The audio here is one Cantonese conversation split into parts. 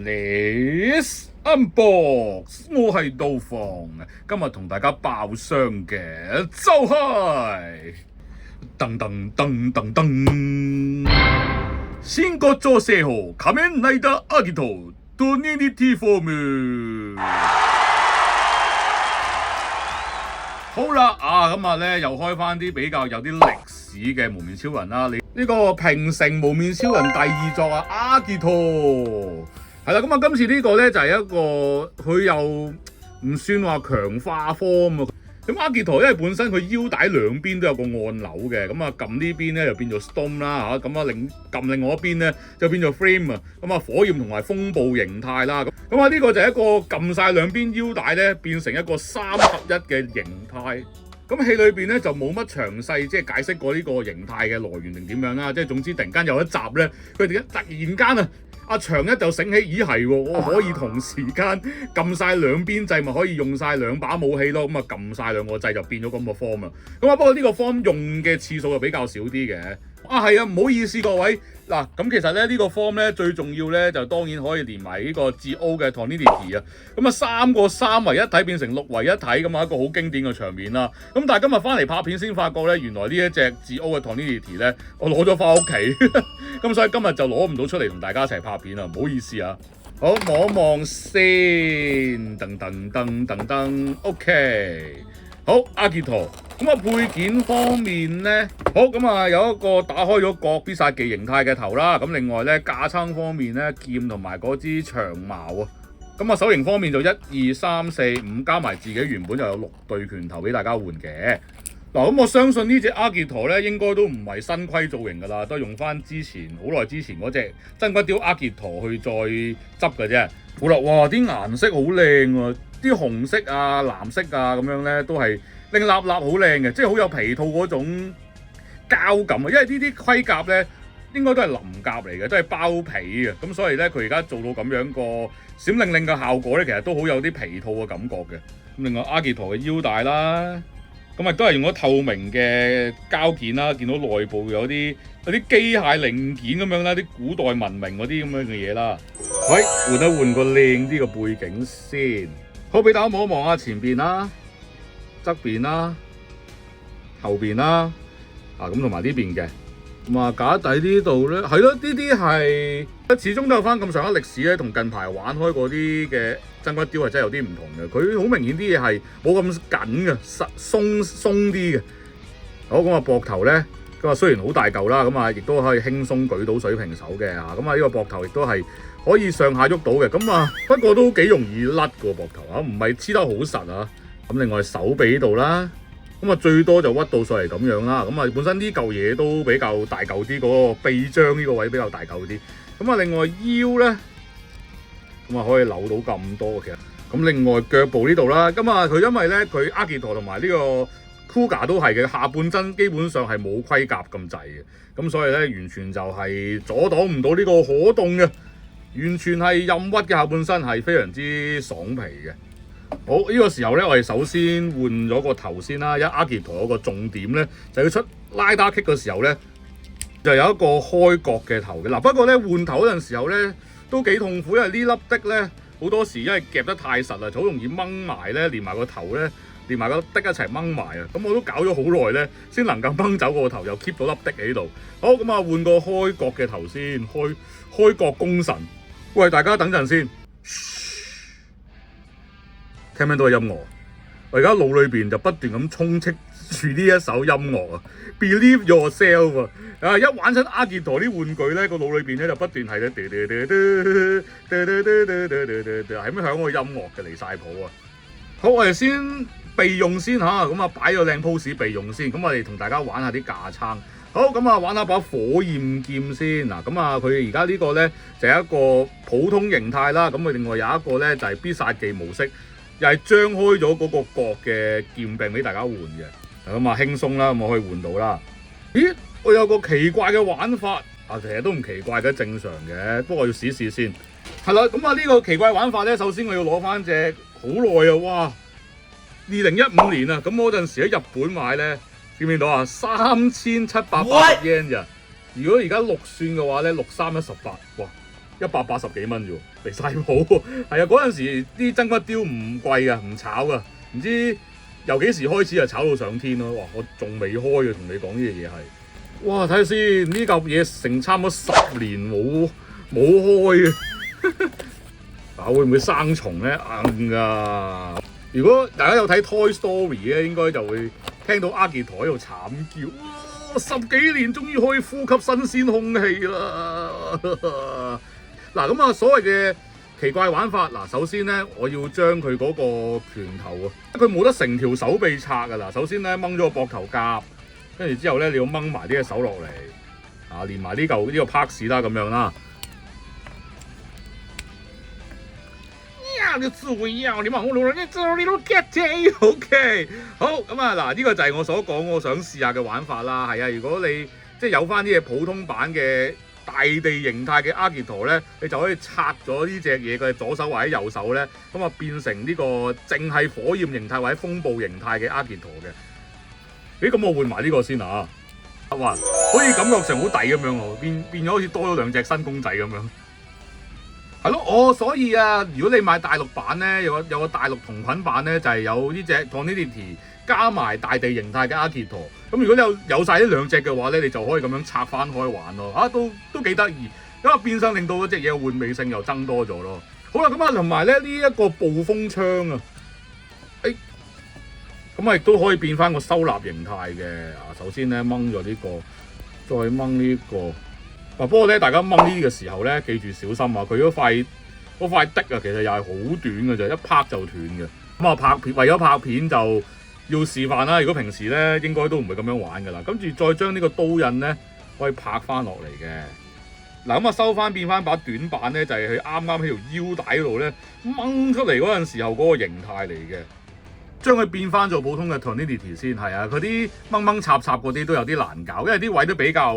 Let's unbox， 我係杜放，今日同大家爆箱嘅就係噔噔噔噔噔，新國造成號仮面ライダーアギトトニニティフォーム。好啦，咁啊咧又開翻啲比較有啲歷史嘅無面超人啦。你呢個平成無面超人第二作啊，阿吉陀係啦。咁啊，今次呢個咧就係一個佢又唔算話強化科咁啊。咁阿吉陀因為本身佢腰帶兩邊都有個按鈕嘅，咁啊撳呢邊咧就變做 Storm 啦嚇，咁啊撳另外一邊咧就變做 Flame 啊，咁啊火焰同埋風暴形態啦。咁啊呢個就係一個撳晒兩邊腰帶咧變成一個3合1嘅形態。咁戲裏邊咧就冇乜詳細即係解釋過呢個形態嘅來源定點樣啦，即係總之突然間有一集咧，佢哋突然間啊！阿長一就醒起，咦係喎，我可以同時間撳晒兩邊掣，咪可以用晒兩把武器咯。咁啊撳晒兩個掣就變咗咁個 form 啦。咁啊不過呢個 form 用嘅次數就比較少啲嘅。係啊，唔好意思各位。嗱咁其實咧呢個 form 咧最重要咧就當然可以連埋呢個G O 嘅 Tornidity 啊。咁啊3個3為一體變成6為一體，咁啊一個好經典嘅場面啦。咁但係今日翻嚟拍片先發覺咧，原來呢一隻G O 嘅 Tornidity 咧我攞咗翻屋企，咁所以今日就攞唔到出嚟同大家一齊拍片啊，唔好意思啊。好，望一望先，噔噔噔噔噔 ，OK。好，阿吉陀。咁啊配件方面咧，好咁啊有一個打開咗角必殺技形態嘅頭啦。咁另外咧架撐方面咧劍同埋嗰支長矛啊。咁啊手型方面就1、2、3、4、5加埋自己原本就有6對拳頭俾大家換嘅。嗱咁我相信呢隻阿吉陀咧應該都唔係新規造型噶啦，都係用翻之前好耐之前嗰隻真骨雕阿吉陀去再執嘅啫。好啦，哇啲顏色好靚喎，啲紅色啊、藍色啊咁樣咧都係令立立好靚嘅，即係好有皮套嗰種膠感啊！因為呢啲盔甲咧應該都係鱗甲嚟嘅，都係包皮嘅，咁所以咧佢而家做到咁樣個閃靈靈嘅效果咧，其實都好有啲皮套嘅感覺嘅。咁另外阿吉陀嘅腰帶啦，咁亦都係用咗透明嘅膠件啦，見到內部有啲機械零件咁樣啦，啲古代文明嗰啲咁樣嘅嘢啦。喂，換一換個靚啲嘅背景先，好俾大家望一望下前邊啦。側邊啦，後邊啦，咁同埋呢邊嘅，咁啊架底呢度咧，係咯，呢啲係始終都有翻咁上下歷史咧，同近排玩開嗰啲嘅真骨雕係真係有啲唔同嘅，佢好明顯啲嘢係冇咁緊嘅，鬆啲嘅。好，咁啊膊頭咧，咁啊雖然好大嚿啦，咁啊亦都可以輕鬆舉到水平手嘅嚇，咁啊呢個膊頭亦都係可以上下喐到嘅，咁啊不過都幾容易甩個膊頭啊，唔係黐得好實啊。咁另外手臂呢度啦，咁啊最多就屈到上嚟咁樣啦。咁啊本身呢嚿嘢都比較大嚿啲，嗰個臂章呢個位比較大嚿啲。咁啊另外腰咧，咁啊可以扭到咁多其實。咁另外腳部呢度啦，咁啊佢因為咧佢阿吉陀同埋呢個 Kuga 都係嘅，下半身基本上係冇盔甲咁滯嘅，咁所以咧完全就係阻擋唔到呢個可動嘅，完全係任屈嘅下半身係非常之爽皮嘅。好，呢個時候咧，我哋首先換咗個頭先啦。阿吉陀有個重點咧，就要出拉打 kick 嘅時候咧，就有一個開角嘅頭嘅。嗱，不過咧換頭嗰陣時候咧都幾痛苦，因為呢粒的咧好多時因為夾得太實啦，就好容易掹埋咧，連埋個頭咧，連埋個的一齊掹埋啊。咁我都搞咗好耐咧，先能夠掹走個頭，又 keep 到粒的喺度。好，咁啊換個開角嘅頭先，開角功臣。喂，大家等陣先。聽唔聽到嘅音樂？我而家腦裏邊就不斷咁充斥住呢一首音樂啊 ！Believe yourself 啊！一玩親阿吉陀啲玩具咧，個腦裏邊咧就不斷係咧，係咩響個音樂嘅離晒譜啊！好，我哋先備用先嚇，咁啊擺個靚 pose 備用先。咁我哋同大家玩下啲架撐。好，咁啊玩下把火焰劍先嗱。咁啊佢而家呢個咧就係一個普通形態啦。咁佢另外有一個咧就係必殺技模式。又係張開咗嗰個角嘅劍柄俾大家換嘅，咁啊輕鬆啦，咁我可以換到啦。咦，我有個奇怪嘅玩法，其實都唔奇怪嘅，正常嘅，不過我要試試先。係啦，咁啊呢個奇怪玩法咧，首先我要攞翻隻好耐啊，哇！2015年啊，咁嗰陣時喺日本買咧，見唔見到啊？3780 yen 咋？如果而家6算嘅話咧，6318，哇！ 180幾蚊啫喎，離晒譜。係啊，嗰陣時啲真骨雕唔貴噶，唔炒噶，唔知由幾時開始就炒到上天咯。哇！我仲未開嘅，同你講呢樣嘢係。哇！睇下先，呢嚿嘢成差唔多10年冇開嘅。啊，會唔會生蟲咧？硬㗎！如果大家有睇 Toy Story 咧，應該就會聽到阿傑陀喺度慘叫。哇！10幾年終於可以呼吸新鮮空氣啦！嗱，咁啊，所謂嘅奇怪玩法，嗱，首先咧，我要將佢嗰個拳頭啊，佢冇得成條手臂拆㗎啦。首先咧，掹咗個膊頭甲，跟住之後咧，你要掹埋呢隻手落嚟，啊，連埋呢個 parts 啦，咁樣啦。你自會呀！你問我老你知道你都 get 啫。OK， 好咁啊，嗱，呢個就係我所講我想試下嘅玩法啦。係啊，如果你即係有翻啲嘢普通版嘅大地形態嘅阿傑陀咧，你就可以拆咗呢隻嘢嘅左手或者右手咧，咁啊變成呢個淨係火焰形態或者風暴形態嘅阿傑陀嘅。咁我換埋呢個先啊！哇，好似感覺上好抵咁樣喎，變咗好似多咗2隻新公仔咁樣。係咯，所以啊，如果你買大陸版咧，有個大陸同捆版咧，就係有呢隻 Tornadity 加埋大地形態嘅阿傑陀。咁如果你有晒呢2隻嘅話咧，你就可以咁樣拆翻開玩咯。都幾得意，咁啊變相令到嗰隻嘢嘅玩味性又增多咗咯。好啦，咁啊同埋咧呢一個暴風槍啊，咁啊亦都可以變翻個收納形態嘅。啊，首先咧掹咗呢個，再掹呢個。不過咧，大家掹呢啲嘅時候咧，記住小心啊！佢嗰塊的啊，其實又係好短嘅啫，一拍就斷嘅。咁啊為咗拍片就要示範啦。如果平時咧，應該都唔會咁樣玩噶啦。跟住再將呢個刀刃咧，可以拍翻落嚟嘅。嗱，咁啊收翻變翻把短板咧，就係佢啱啱喺條腰帶嗰度咧掹出嚟嗰陣時候嗰個形態嚟嘅。將佢變翻做普通嘅 Tornadity 先，係啊，佢啲掹插嗰啲都有啲難搞，因為啲位都比較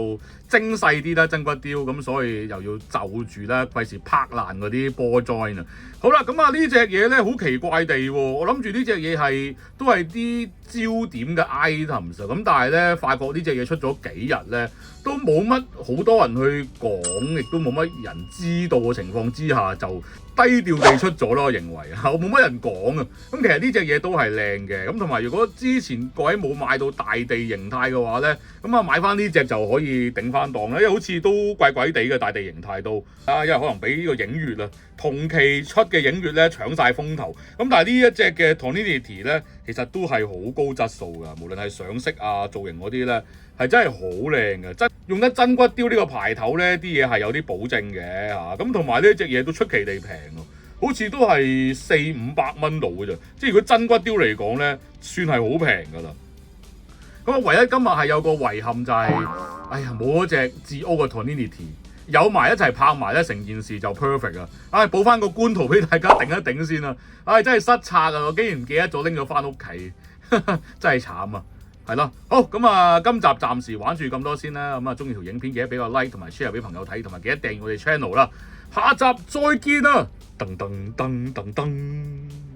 精細啲啦，真骨雕咁，所以又要就住啦，費事拍爛嗰啲波 join 啊。好啦，咁啊呢隻嘢咧好奇怪地喎，我諗住呢隻嘢都係啲焦點嘅 items 咁，但係咧發覺呢隻嘢出咗幾日咧，都冇乜好多人去講，亦都冇乜人知道嘅情況之下，就低調地出咗咯。我認為我冇乜人講啊。咁其實呢隻嘢都係靚嘅，咁同埋如果之前各位冇買到大地形態嘅話咧，咁啊買翻呢隻就可以頂翻檔啦，因為好似都怪怪地嘅大地形態都啊，因為可能俾呢個影月啊同期出嘅影月咧搶晒風頭，咁但係呢一隻嘅 Tornadity 咧，其實都係好高質素噶，無論係上色啊、造型嗰啲咧，係真係好靚嘅，用得真骨雕呢個牌頭咧，啲嘢係有啲保證嘅嚇，咁同埋呢隻嘢都出奇地平喎，好似都係400-500蚊度嘅啫，即係如果真骨雕嚟講咧，算係好平噶啦。咁啊，唯一今日係有個遺憾就係，哎呀冇嗰隻至 O 嘅 Tornadity。有埋一齊拍埋咧，成件事就 perfect 啊！補翻個官圖俾大家頂一頂先啦。真係失策啊！我竟然唔記得咗拎咗翻屋企，真係慘啊！係咯，好咁啊，今集暫時玩住咁多先啦。咁啊，中意條影片記得俾個 like 同埋 share 俾朋友睇，同埋記得訂閱我哋 channel 啦。下集再見啊！噔噔噔噔噔。